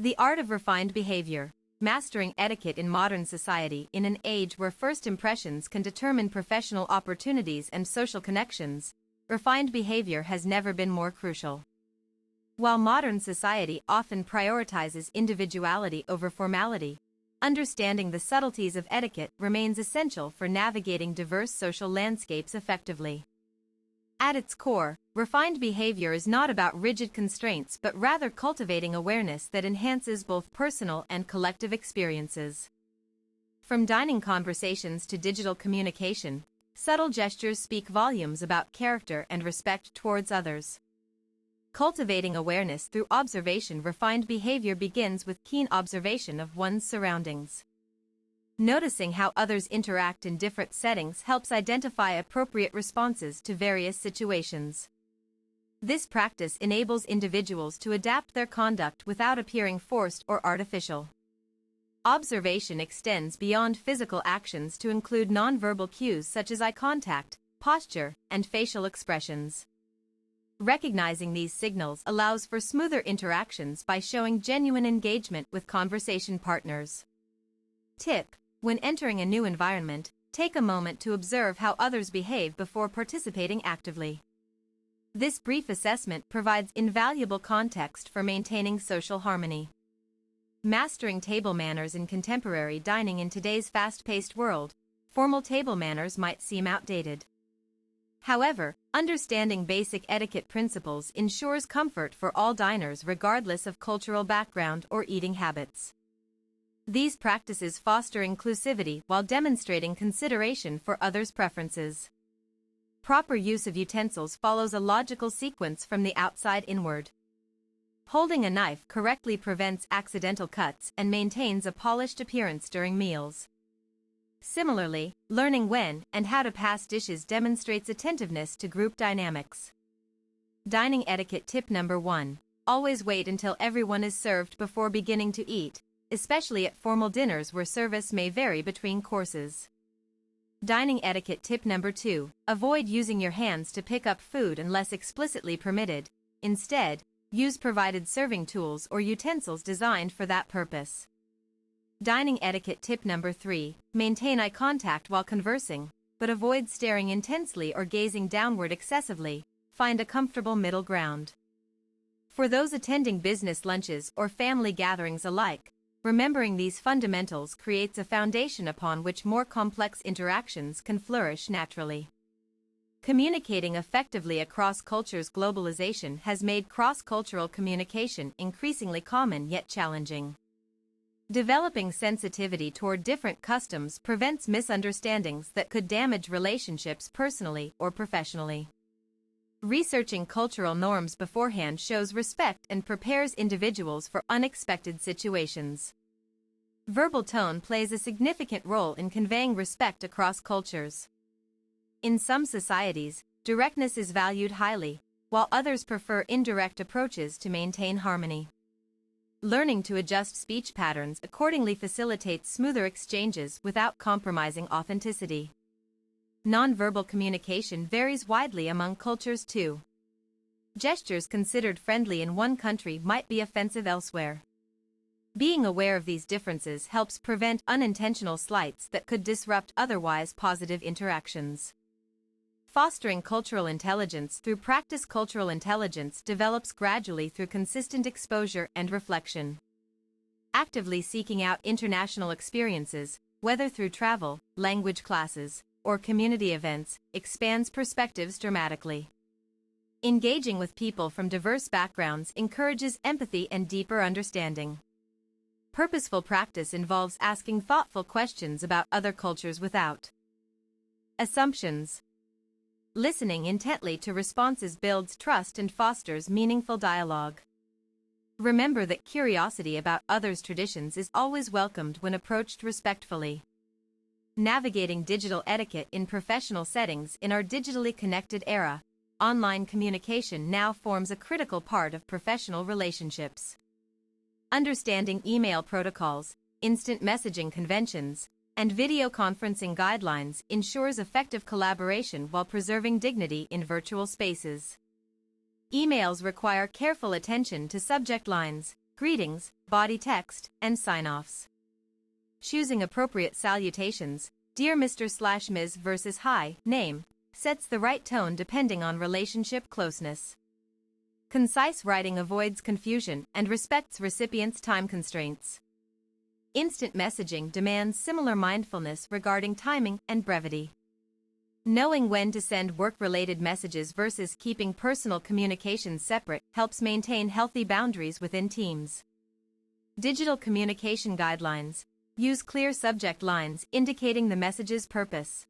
The art of refined behavior. Mastering etiquette in modern society. In an age where first impressions can determine professional opportunities and social connections, refined behavior has never been more crucial. While modern society often prioritizes individuality over formality, understanding the subtleties of etiquette remains essential for navigating diverse social landscapes effectively. At its core, refined behavior is not about rigid constraints but rather cultivating awareness that enhances both personal and collective experiences. From dining conversations to digital communication, subtle gestures speak volumes about character and respect towards others. Cultivating awareness through observation. Refined behavior begins with keen observation of one's surroundings. Noticing how others interact in different settings helps identify appropriate responses to various situations. This practice enables individuals to adapt their conduct without appearing forced or artificial. Observation extends beyond physical actions to include nonverbal cues such as eye contact, posture, and facial expressions. Recognizing these signals allows for smoother interactions by showing genuine engagement with conversation partners. Tip: when entering a new environment, take a moment to observe how others behave before participating actively. This brief assessment provides invaluable context for maintaining social harmony. Mastering table manners in contemporary dining. In today's fast-paced world, formal table manners might seem outdated. However, understanding basic etiquette principles ensures comfort for all diners regardless of cultural background or eating habits. These practices foster inclusivity while demonstrating consideration for others' preferences. Proper use of utensils follows a logical sequence from the outside inward. Holding a knife correctly prevents accidental cuts and maintains a polished appearance during meals. Similarly, learning when and how to pass dishes demonstrates attentiveness to group dynamics. Dining etiquette. Tip number 1. Always wait until everyone is served before beginning to eat, especially at formal dinners where service may vary between courses. Dining etiquette. Tip number 2. Avoid using your hands to pick up food unless explicitly permitted. Instead, use provided serving tools or utensils designed for that purpose. Dining etiquette. Tip number 3. Maintain eye contact while conversing, but avoid staring intensely or gazing downward excessively. Find a comfortable middle ground. For those attending business lunches or family gatherings alike, remembering these fundamentals creates a foundation upon which more complex interactions can flourish naturally. Communicating effectively across cultures. Globalization has made cross-cultural communication increasingly common yet challenging. Developing sensitivity toward different customs prevents misunderstandings that could damage relationships personally or professionally. Researching cultural norms beforehand shows respect and prepares individuals for unexpected situations. Verbal tone plays a significant role in conveying respect across cultures. In some societies, directness is valued highly, while others prefer indirect approaches to maintain harmony. Learning to adjust speech patterns accordingly facilitates smoother exchanges without compromising authenticity. Nonverbal communication varies widely among cultures too. Gestures considered friendly in one country might be offensive elsewhere. Being aware of these differences helps prevent unintentional slights that could disrupt otherwise positive interactions. Fostering cultural intelligence through practice. Cultural intelligence develops gradually through consistent exposure and reflection. Actively seeking out international experiences, whether through travel, language classes, or community events, expands perspectives dramatically. Engaging with people from diverse backgrounds encourages empathy and deeper understanding. Purposeful practice involves asking thoughtful questions about other cultures without assumptions. Listening intently to responses builds trust and fosters meaningful dialogue. Remember that curiosity about others' traditions is always welcomed when approached respectfully. Navigating digital etiquette in professional settings. In our digitally connected era, online communication now forms a critical part of professional relationships. Understanding email protocols, instant messaging conventions, and video conferencing guidelines ensures effective collaboration while preserving dignity in virtual spaces. Emails require careful attention to subject lines, greetings, body text, and sign-offs. Choosing appropriate salutations, Dear Mr./Ms. versus Hi, name, sets the right tone depending on relationship closeness. Concise writing avoids confusion and respects recipients' time constraints. Instant messaging demands similar mindfulness regarding timing and brevity. Knowing when to send work-related messages versus keeping personal communications separate helps maintain healthy boundaries within teams. Digital communication guidelines. Use clear subject lines indicating the message's purpose.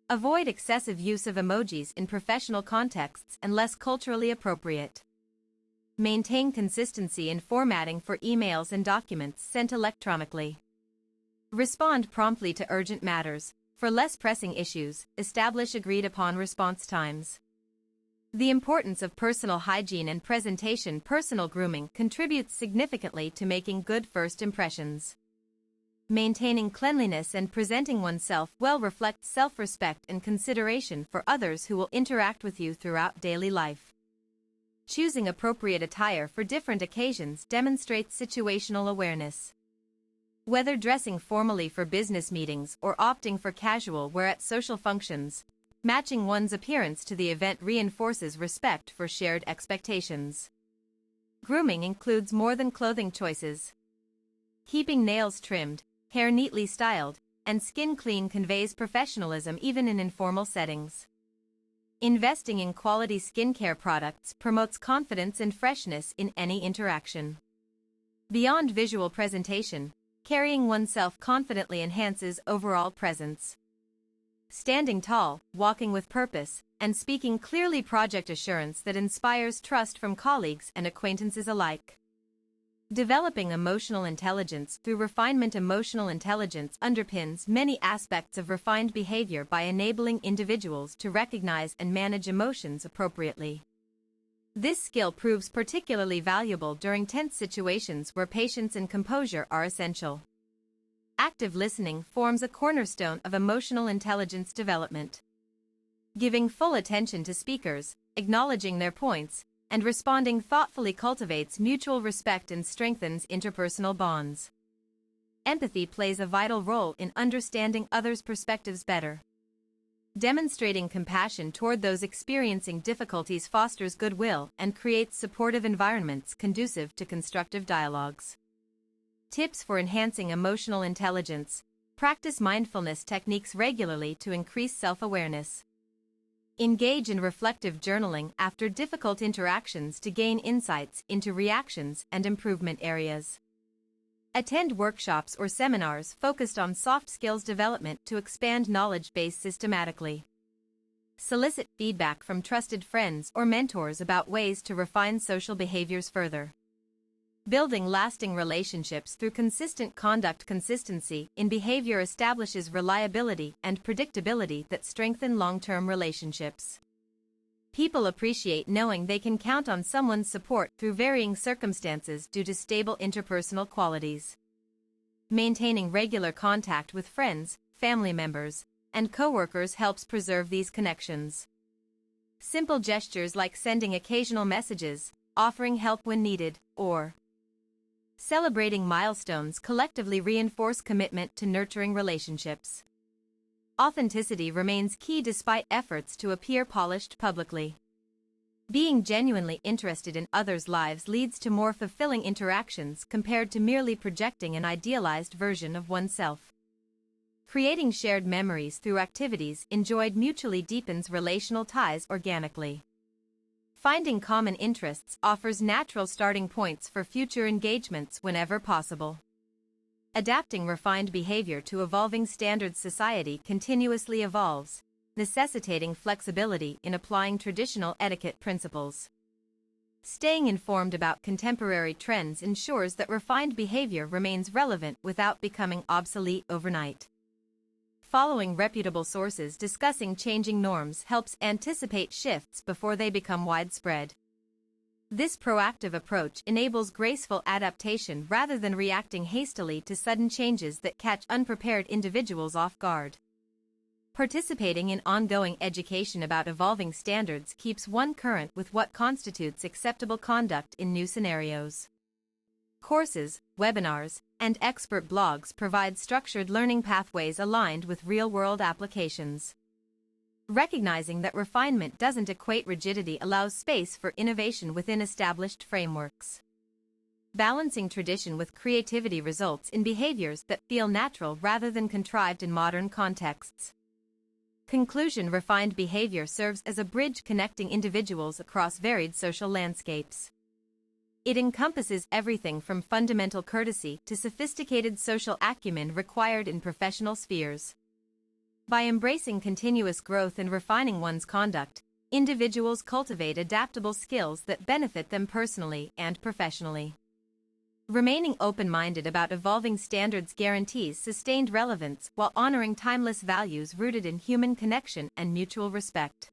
Avoid excessive use of emojis in professional contexts unless culturally appropriate. Maintain consistency in formatting for emails and documents sent electronically. Respond promptly to urgent matters. For less pressing issues, establish agreed-upon response times. The importance of personal hygiene and presentation. Personal grooming contributes significantly to making good first impressions. Maintaining cleanliness and presenting oneself well reflects self-respect and consideration for others who will interact with you throughout daily life. Choosing appropriate attire for different occasions demonstrates situational awareness. Whether dressing formally for business meetings or opting for casual wear at social functions, matching one's appearance to the event reinforces respect for shared expectations. Grooming includes more than clothing choices. Keeping nails trimmed, hair neatly styled, and skin clean conveys professionalism even in informal settings. Investing in quality skincare products promotes confidence and freshness in any interaction. Beyond visual presentation, carrying oneself confidently enhances overall presence. Standing tall, walking with purpose, and speaking clearly project assurance that inspires trust from colleagues and acquaintances alike. Developing emotional intelligence through refinement. Emotional intelligence underpins many aspects of refined behavior by enabling individuals to recognize and manage emotions appropriately. This skill proves particularly valuable during tense situations where patience and composure are essential. Active listening forms a cornerstone of emotional intelligence development. Giving full attention to speakers, acknowledging their points, and responding thoughtfully cultivates mutual respect and strengthens interpersonal bonds. Empathy plays a vital role in understanding others' perspectives better. Demonstrating compassion toward those experiencing difficulties fosters goodwill and creates supportive environments conducive to constructive dialogues. Tips for enhancing emotional intelligence: practice mindfulness techniques regularly to increase self-awareness. Engage in reflective journaling after difficult interactions to gain insights into reactions and improvement areas. Attend workshops or seminars focused on soft skills development to expand knowledge base systematically. Solicit feedback from trusted friends or mentors about ways to refine social behaviors further. Building lasting relationships through consistent conduct. Consistency in behavior establishes reliability and predictability that strengthen long-term relationships. People appreciate knowing they can count on someone's support through varying circumstances due to stable interpersonal qualities. Maintaining regular contact with friends, family members, and coworkers helps preserve these connections. Simple gestures like sending occasional messages, offering help when needed, or celebrating milestones collectively reinforce commitment to nurturing relationships. Authenticity remains key despite efforts to appear polished publicly. Being genuinely interested in others' lives leads to more fulfilling interactions compared to merely projecting an idealized version of oneself. Creating shared memories through activities enjoyed mutually deepens relational ties organically. Finding common interests offers natural starting points for future engagements whenever possible. Adapting refined behavior to evolving standards. Society continuously evolves, necessitating flexibility in applying traditional etiquette principles. Staying informed about contemporary trends ensures that refined behavior remains relevant without becoming obsolete overnight. Following reputable sources discussing changing norms helps anticipate shifts before they become widespread. This proactive approach enables graceful adaptation rather than reacting hastily to sudden changes that catch unprepared individuals off guard. Participating in ongoing education about evolving standards keeps one current with what constitutes acceptable conduct in new scenarios. Courses, webinars, and expert blogs provide structured learning pathways aligned with real-world applications. Recognizing that refinement doesn't equate rigidity allows space for innovation within established frameworks. Balancing tradition with creativity results in behaviors that feel natural rather than contrived in modern contexts. Conclusion: refined behavior serves as a bridge connecting individuals across varied social landscapes. It encompasses everything from fundamental courtesy to sophisticated social acumen required in professional spheres. By embracing continuous growth and refining one's conduct, individuals cultivate adaptable skills that benefit them personally and professionally. Remaining open-minded about evolving standards guarantees sustained relevance while honoring timeless values rooted in human connection and mutual respect.